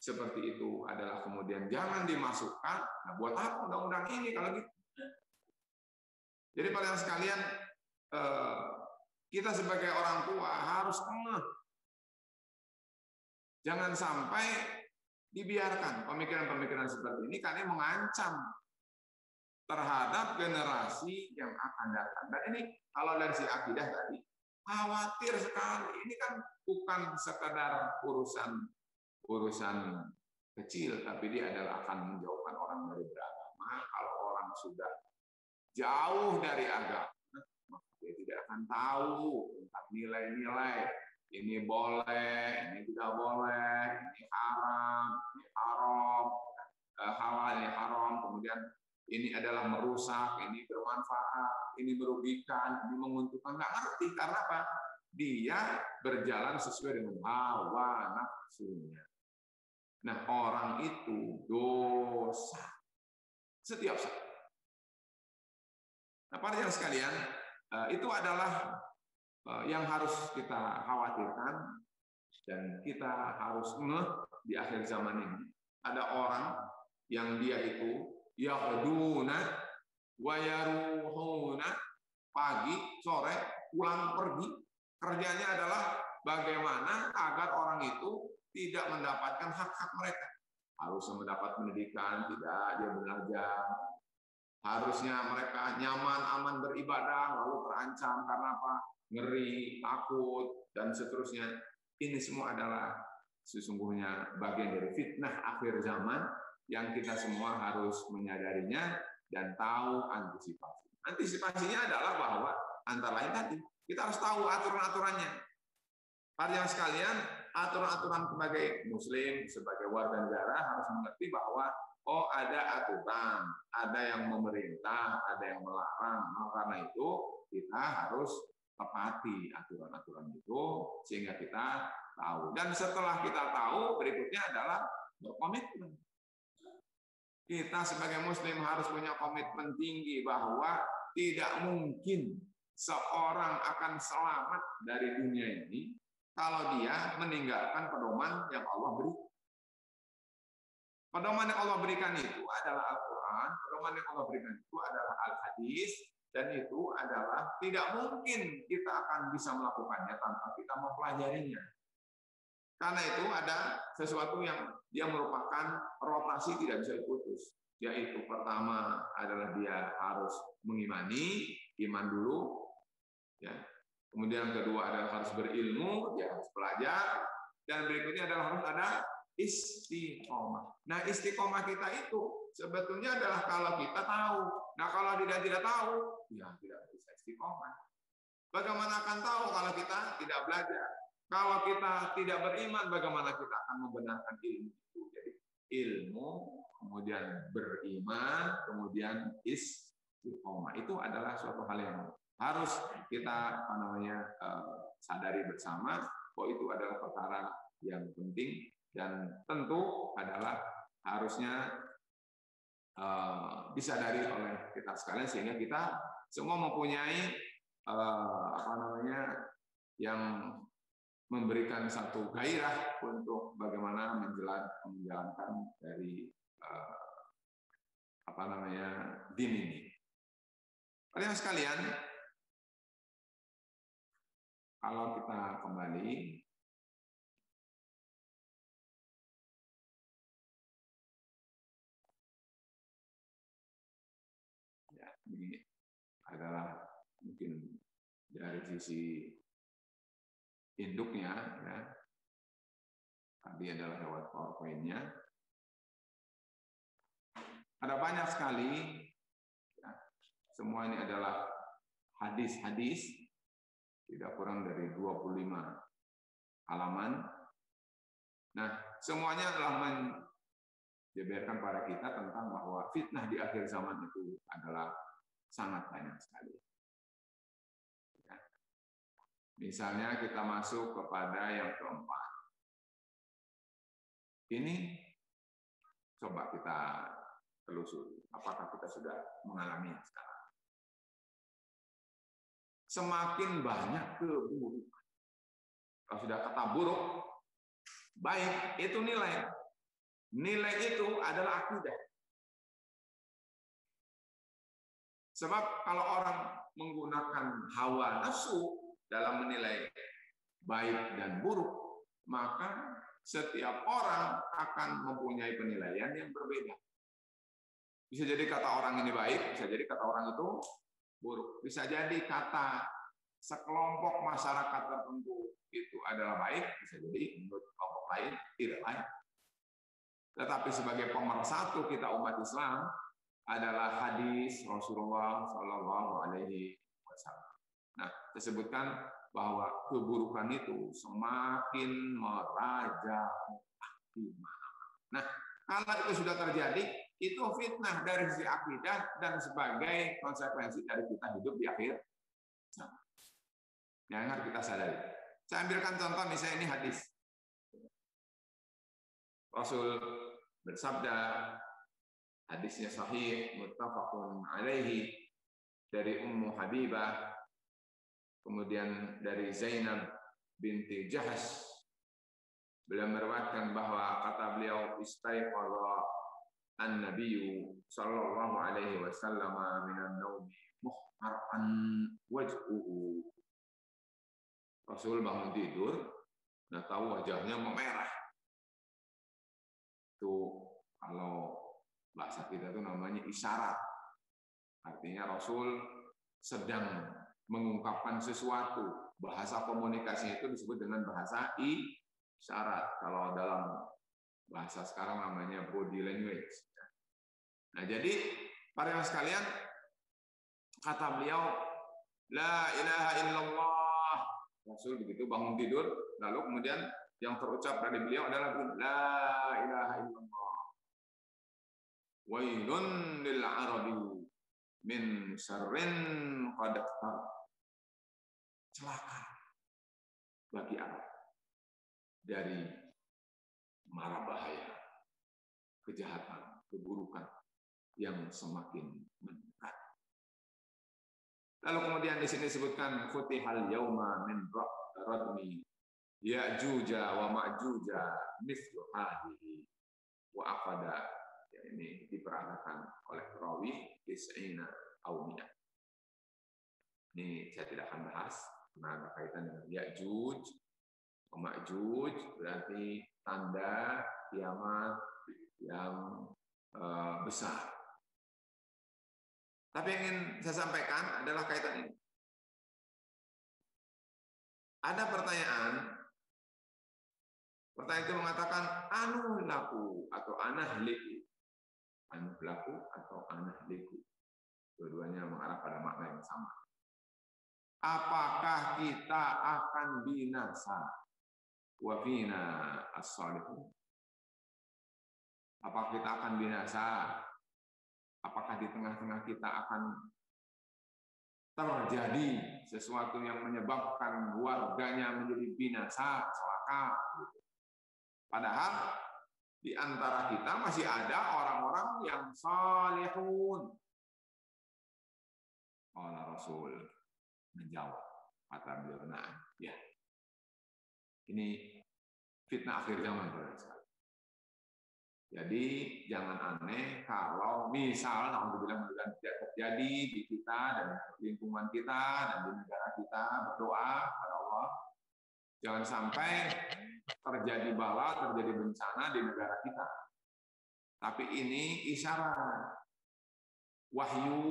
seperti itu adalah kemudian jangan dimasukkan, nah buat apa undang-undang ini kalau gitu? Jadi para sekalian, kita sebagai orang tua harus ngeh. Jangan sampai dibiarkan pemikiran-pemikiran seperti ini karena mengancam terhadap generasi yang akan datang. Dan ini kalau dari si akidah tadi, khawatir sekali. Ini kan bukan sekadar urusan kecil, tapi dia adalah akan menjauhkan orang dari beragama. Kalau orang sudah jauh dari agama, maka dia tidak akan tahu tentang nilai-nilai. Ini boleh, ini tidak boleh, ini haram, ini haram, halal, ini haram. Kemudian ini adalah merusak, ini bermanfaat, ini merugikan, ini menguntungkan. Nggak ngerti karena apa? Dia berjalan sesuai dengan hawa nafsunya. Nah, orang itu dosa setiap saat. Nah, para yang sekalian, itu adalah yang harus kita khawatirkan dan kita harus ngeh di akhir zaman ini. Ada orang yang dia itu yahduna wa yaruhuna, pagi, sore, pulang pergi. Kerjanya adalah bagaimana agar orang itu tidak mendapatkan hak-hak mereka. Harus mendapat pendidikan, tidak dia belajar. Harusnya mereka nyaman, aman beribadah, lalu terancam karena apa? Ngeri, takut, dan seterusnya. Ini semua adalah sesungguhnya bagian dari fitnah akhir zaman yang kita semua harus menyadarinya dan tahu antisipasi. Antisipasinya adalah bahwa antara lain tadi, kita harus tahu aturan-aturannya. Para yang sekalian, aturan-aturan sebagai muslim, sebagai warga negara harus mengerti bahwa oh ada aturan, ada yang memerintah, ada yang melarang. Nah, karena itu kita harus tepati aturan-aturan itu sehingga kita tahu. Dan setelah kita tahu, berikutnya adalah berkomitmen. Kita sebagai muslim harus punya komitmen tinggi bahwa tidak mungkin seorang akan selamat dari dunia ini kalau dia meninggalkan pedoman yang Allah beri. Pedoman yang Allah berikan itu adalah Al-Quran, pedoman yang Allah berikan itu adalah Al-Hadis, dan itu adalah tidak mungkin kita akan bisa melakukannya tanpa kita mempelajarinya. Karena itu ada sesuatu yang dia merupakan rotasi tidak bisa diputus. Yaitu pertama adalah dia harus mengimani, iman dulu. Ya. Kemudian yang kedua adalah harus berilmu, dia harus belajar. Dan berikutnya adalah harus ada istiqomah. Nah, istiqomah kita itu sebetulnya adalah kalau kita tahu. Nah, kalau tidak tahu, ya tidak bisa istiqomah. Bagaimana akan tahu kalau kita tidak belajar? Kalau kita tidak beriman, bagaimana kita akan membenarkan ilmu itu? Jadi ilmu, kemudian beriman, kemudian istiqomah. Itu adalah suatu hal yang harus kita sadari bersama bahwa itu adalah perkara yang penting dan tentu adalah harusnya disadari oleh kita sekalian sehingga kita semua mempunyai yang memberikan satu gairah untuk bagaimana menjalankan dari din ini. Kalian sekalian, kalau kita kembali ya, ini adalah mungkin dari sisi induknya, ya. Tadi adalah lewat PowerPoint-nya. Ada banyak sekali, ya. Semua ini adalah hadis-hadis, tidak kurang dari 25 halaman. Nah, semuanya adalah menjeberkan pada kita tentang bahwa fitnah di akhir zaman itu adalah sangat banyak sekali. Ya. Misalnya kita masuk kepada yang keempat. Ini coba kita telusuri, apakah kita sudah mengalaminya sekarang. semakin banyak keburukan. Kalau sudah kata buruk, baik itu nilai. Nilai itu adalah akidah. Sebab kalau orang menggunakan hawa nafsu dalam menilai baik dan buruk, maka setiap orang akan mempunyai penilaian yang berbeda. Bisa jadi kata orang ini baik, bisa jadi kata orang itu buruk. Bisa jadi kata sekelompok masyarakat tertentu itu adalah baik, bisa jadi menurut kelompok lain tidak baik. Tetapi sebagai pemersatu kita umat Islam adalah hadis Rasulullah Shallallahu Alaihi Wasallam. Nah, disebutkan bahwa keburukan itu semakin merajalela di mana-mana. Nah, kalau itu sudah terjadi, itu fitnah dari sisi akidah dan sebagai konsekuensi dari kita hidup di akhir zaman. Yang harus kita sadari. Saya ambilkan contoh, misalnya ini hadis. Rasul bersabda, hadisnya sahih, muttafaqun alaihi, dari Ummu Habibah, kemudian dari Zainab binti Jahsh. Beliau meriwayatkan bahwa kata beliau, istaiqadha an-nabiyyu sallallahu alaihi wasallam minan naumi muhmarqan wajhuhu. Rasul bangun tidur, nah tahu wajahnya memerah. Itu kalau bahasa kita itu namanya isyarat. Artinya Rasul sedang mengungkapkan sesuatu. Bahasa komunikasi itu disebut dengan bahasa isyarat. Kalau dalam bahasa sekarang namanya body language. Nah, jadi para yang sekalian, kata beliau, la ilaha illallah. Rasul begitu bangun tidur, lalu kemudian yang terucap dari beliau adalah la ilaha illallah. Wailun lil arabi min syarrin qad celaka bagi Arab dari mara bahaya, kejahatan, keburukan yang semakin mendekat. Lalu kemudian di sini disebutkan futihal yauma min radmi Ya'juj wa Ma'juj mithlu hadhihi wa aqada. Ya, ini diperagakan oleh perawi Is'ina Aumiyah. Ini saya tidak akan bahas karena berkaitan dengan Ya'juj wa Ma'juj, berarti tanda kiamat yang besar. Tapi yang ingin saya sampaikan adalah kaitan ini. Ada pertanyaan itu mengatakan anu laku atau anahliku. Anu laku atau anahliku. Dua-duanya mengarah pada makna yang sama. Apakah kita akan binasa? Wa fina as-salihun. Apakah kita akan binasa? Apakah di tengah-tengah kita akan terjadi sesuatu yang menyebabkan warganya menjadi binasa, celaka? Padahal di antara kita masih ada orang-orang yang salihun. Allah Rasul menjawab, kata beliau, nah, ya, ini fitnah akhir zaman berarti. Jadi jangan aneh kalau misal alhamdulillah tidak terjadi di kita dan lingkungan kita dan di negara kita, berdoa kepada Allah jangan sampai terjadi bala, terjadi bencana di negara kita. Tapi ini isyarat wahyu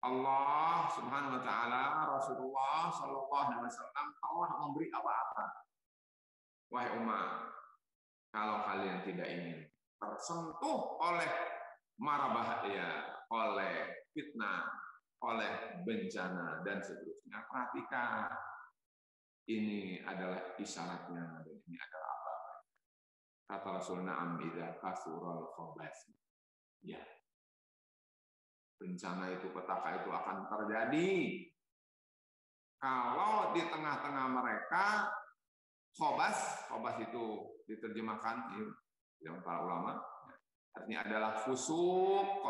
Allah Subhanahu wa taala, Rasulullah sallallahu alaihi wasallam, Allah memberi apa-apa. Wahai umat, kalau kalian tidak ingin tersentuh oleh mara bahaya, oleh fitnah, oleh bencana dan seterusnya, perhatikan. Ini adalah isyaratnya dan ini adalah apa? Kata Rasul, na'am idza kasural khabas. Ya. Bencana itu, petaka itu akan terjadi kalau di tengah-tengah mereka khobas itu diterjemahkan yang para ulama artinya adalah fusuk,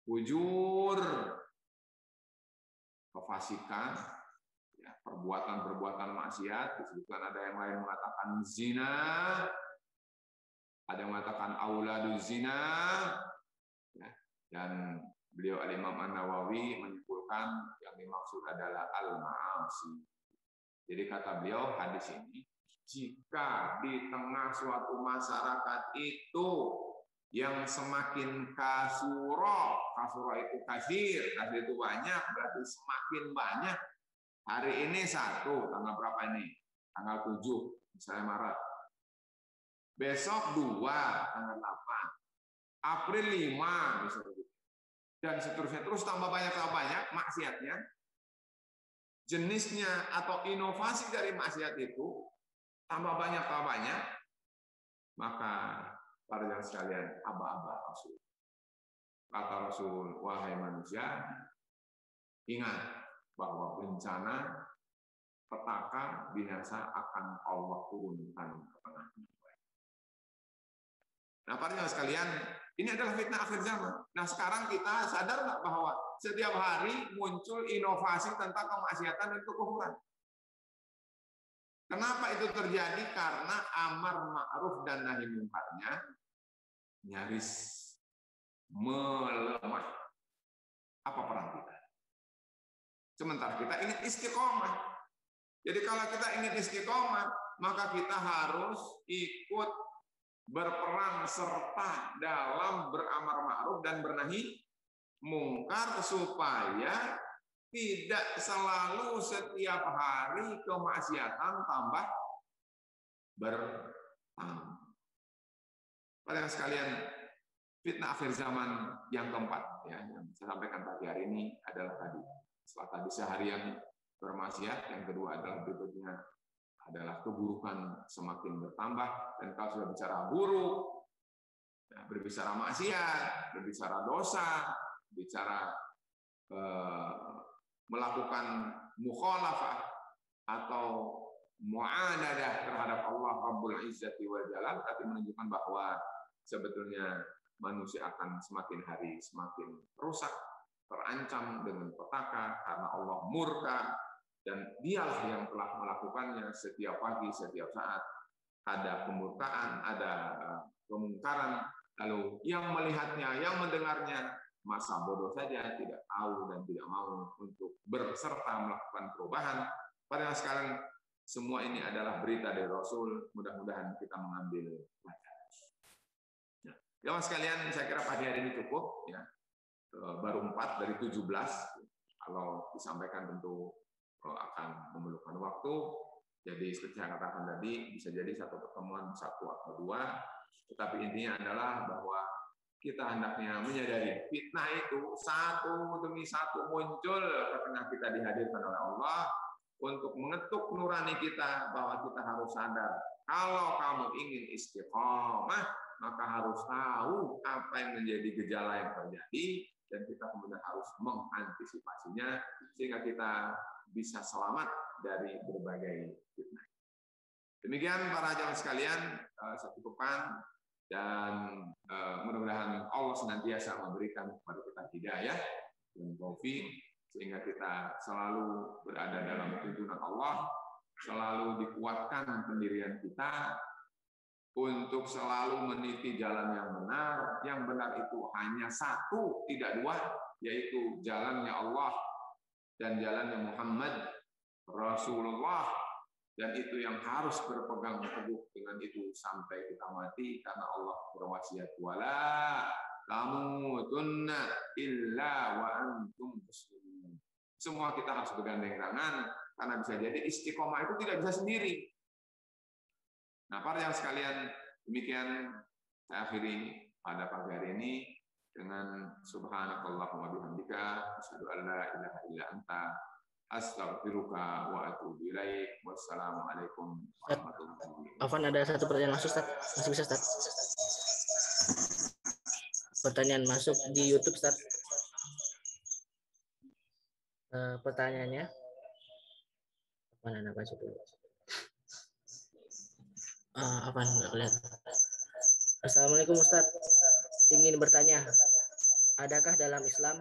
fujur. kefasikan, ya, perbuatan-perbuatan maksiat. Disebutkan ada yang lain mengatakan zina, ada yang mengatakan auladuz zina, ya. Dan beliau Al-Imam An-Nawawi menyimpulkan yang dimaksud adalah al-ma'asi. Jadi kata beliau, hadis ini, jika di tengah suatu masyarakat itu yang semakin kasuro itu kasir itu banyak, berarti semakin banyak. Hari ini 1, tanggal berapa ini? Tanggal 7, misalnya Maret. Besok 2, tanggal 8. April 5, misalnya. Dan seterusnya, terus tambah banyak maksiatnya. Jenisnya atau inovasi dari maksiat itu tambah banyak, maka para jamaah sekalian, aba-aba Rasul. Kata Rasul, wahai manusia, ingat bahwa bencana, petaka, binasa akan Allah turunkan ke tengah-tengah. Nah, para jamaah sekalian, ini adalah fitnah akhir zaman. Nah, sekarang kita sadar nggak bahwa setiap hari muncul inovasi tentang kemaksiatan dan kekufuran. Kenapa itu terjadi? Karena amar ma'ruf dan nahi mungkarnya nyaris melemah. Apa peran kita? Sementara kita ingin istiqomah. Jadi kalau kita ingin istiqomah, maka kita harus ikut berperan serta dalam beramar ma'ruf dan bernahi mungkar supaya tidak selalu setiap hari kemaksiatan tambah bertambah. Para sekalian, fitnah akhir zaman yang keempat, ya, yang saya sampaikan pagi hari ini adalah tadi. Setelah tadi seharian bermaksiat, yang kedua adalah berikutnya adalah keburukan semakin bertambah. Dan kalau sudah bicara buruk, ya, berbicara maksiat, berbicara dosa, bicara melakukan mukhalafah atau mu'anadah terhadap Allah Rabbul Izzati wa Jalal, tapi menunjukkan bahwa sebetulnya manusia akan semakin hari semakin rusak, terancam dengan petaka karena Allah murka, dan dialah yang telah melakukannya setiap pagi, setiap saat. Ada kemurkaan, ada kemungkaran, lalu yang melihatnya, yang mendengarnya, masa bodoh saja, tidak tahu dan tidak mau untuk berserta melakukan perubahan. Padahal sekarang semua ini adalah berita dari Rasul. Mudah-mudahan kita mengambil pelajaran. Ya, jamaah sekalian, saya kira pagi hari ini cukup. Ya, baru 4 dari 17. Kalau disampaikan tentu akan memerlukan waktu. Jadi seperti saya katakan tadi, bisa jadi satu pertemuan 1 atau 2. Tetapi intinya adalah bahwa kita hendaknya menyadari fitnah itu satu demi satu muncul ketika kita dihadirkan oleh Allah untuk mengetuk nurani kita bahwa kita harus sadar kalau kamu ingin istiqomah maka harus tahu apa yang menjadi gejala yang terjadi dan kita kemudian harus mengantisipasinya sehingga kita bisa selamat dari berbagai fitnah. Demikian para jamaah sekalian, saya cukupkan. Dan mudah-mudahan Allah senantiasa memberikan kepada kita hidayah dan taufik sehingga kita selalu berada dalam tuntunan Allah, selalu dikuatkan pendirian kita untuk selalu meniti jalan yang benar. Yang benar itu hanya satu, tidak 2, yaitu jalannya Allah dan jalannya Muhammad Rasulullah. Dan itu yang harus berpegang teguh dengan itu sampai kita mati karena Allah berwasiat wala tamutunna illa wa antum muslimun. Semua kita harus bergandeng tangan karena bisa jadi istiqomah itu tidak bisa sendiri. Nah, para yang sekalian, demikian saya akhiri pada pagi hari ini dengan subhanakallahumma bihamdika asyhadu an la ilaha illa anta astaghfiruka wa atubu ilaik. Wassalamualaikum warahmatullahi wabarakatuh. Afwan, ada satu pertanyaan masuk, Ustaz. Masih bisa, Ustaz? Pertanyaan masuk di YouTube, Ustaz. Pertanyaannya apa baca dulu? Apa enggak kelihatan? Assalamualaikum, Ustaz. Ingin bertanya, adakah dalam Islam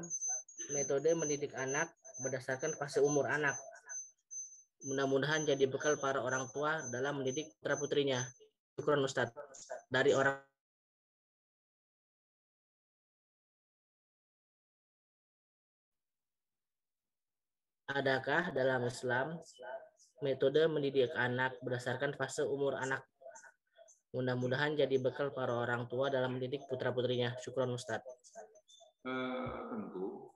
metode mendidik anak berdasarkan fase umur anak. Mudah-mudahan jadi bekal para orang tua dalam mendidik putra-putrinya. Syukron Ustaz. Dari orang Adakah dalam Islam metode mendidik anak berdasarkan fase umur anak? Mudah-mudahan jadi bekal para orang tua dalam mendidik putra-putrinya. Syukron Ustaz. Tentu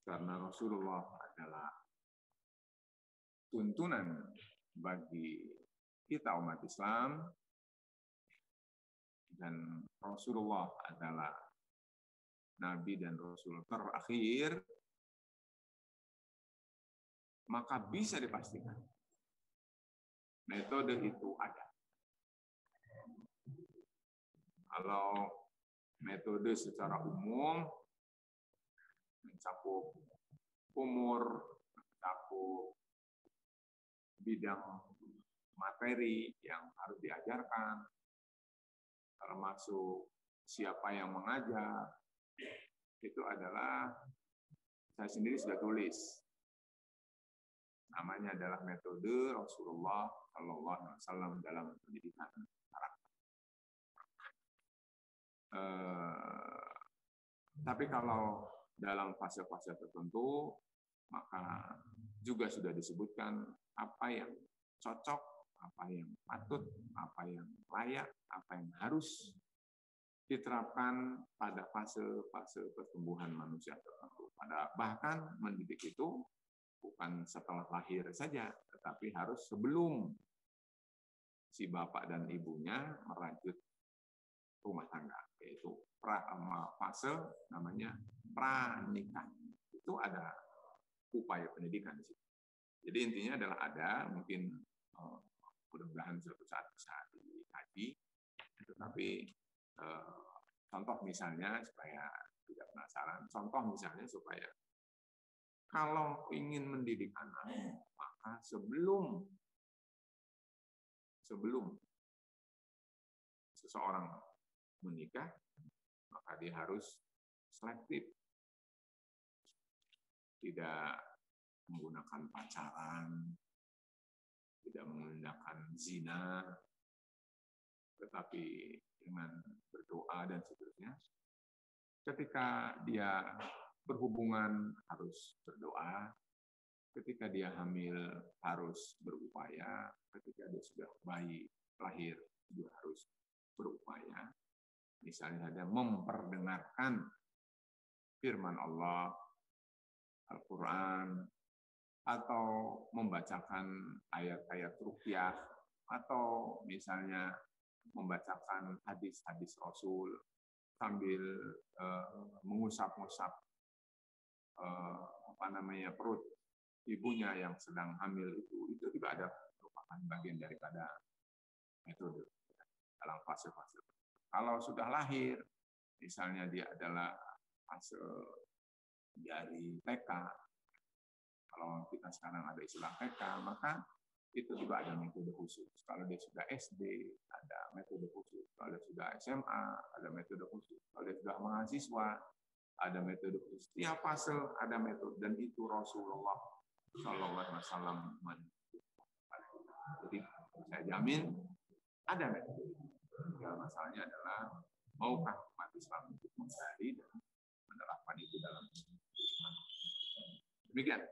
karena Rasulullah adalah tuntunan bagi kita umat Islam dan Rasulullah adalah Nabi dan Rasul terakhir, maka bisa dipastikan metode itu ada. Kalau metode secara umum mencakup umur, mencakup bidang materi yang harus diajarkan, termasuk siapa yang mengajar, itu adalah saya sendiri sudah tulis. Namanya adalah metode Rasulullah Shallallahu Alaihi Wasallam dalam pendidikan karakter. Tapi kalau dalam fase-fase tertentu, maka juga sudah disebutkan apa yang cocok, apa yang patut, apa yang layak, apa yang harus diterapkan pada fase-fase pertumbuhan manusia tertentu. Bahkan mendidik itu bukan setelah lahir saja, tetapi harus sebelum si bapak dan ibunya merajut rumah tangga, yaitu fase namanya pranikah. Itu ada upaya pendidikan di situ. Jadi intinya adalah ada, mungkin mudah-mudahan suatu saat bisa dikaji, tetapi contoh misalnya supaya tidak penasaran, contoh misalnya supaya kalau ingin mendidik anak, maka sebelum seseorang menikah, maka dia harus selektif. Tidak menggunakan pacaran, tidak menggunakan zina, tetapi dengan berdoa dan seterusnya. Ketika dia berhubungan harus berdoa, ketika dia hamil harus berupaya, ketika dia sudah bayi lahir juga harus berupaya. Misalnya ada memperdengarkan firman Allah, Al-Quran, atau membacakan ayat-ayat ruqyah, atau misalnya membacakan hadis-hadis Rasul sambil mengusap-ngusap perut ibunya yang sedang hamil itu juga ada merupakan bagian daripada metode dalam fase-fase. Kalau sudah lahir, misalnya dia adalah fase dari TK, kalau kita sekarang ada istilah TK, maka itu juga ada metode khusus. Kalau dia sudah SD, ada metode khusus. Kalau dia sudah SMA, ada metode khusus. Kalau dia sudah mahasiswa, ada metode khusus. Tiap fase ada metode, dan itu Rasulullah Shallallahu Alaihi Wasallam. Jadi saya jamin ada metode. Tinggal masalahnya adalah maukah umat Islam untuk mencari dan menerapkan itu dalam kehidupan. Demikian.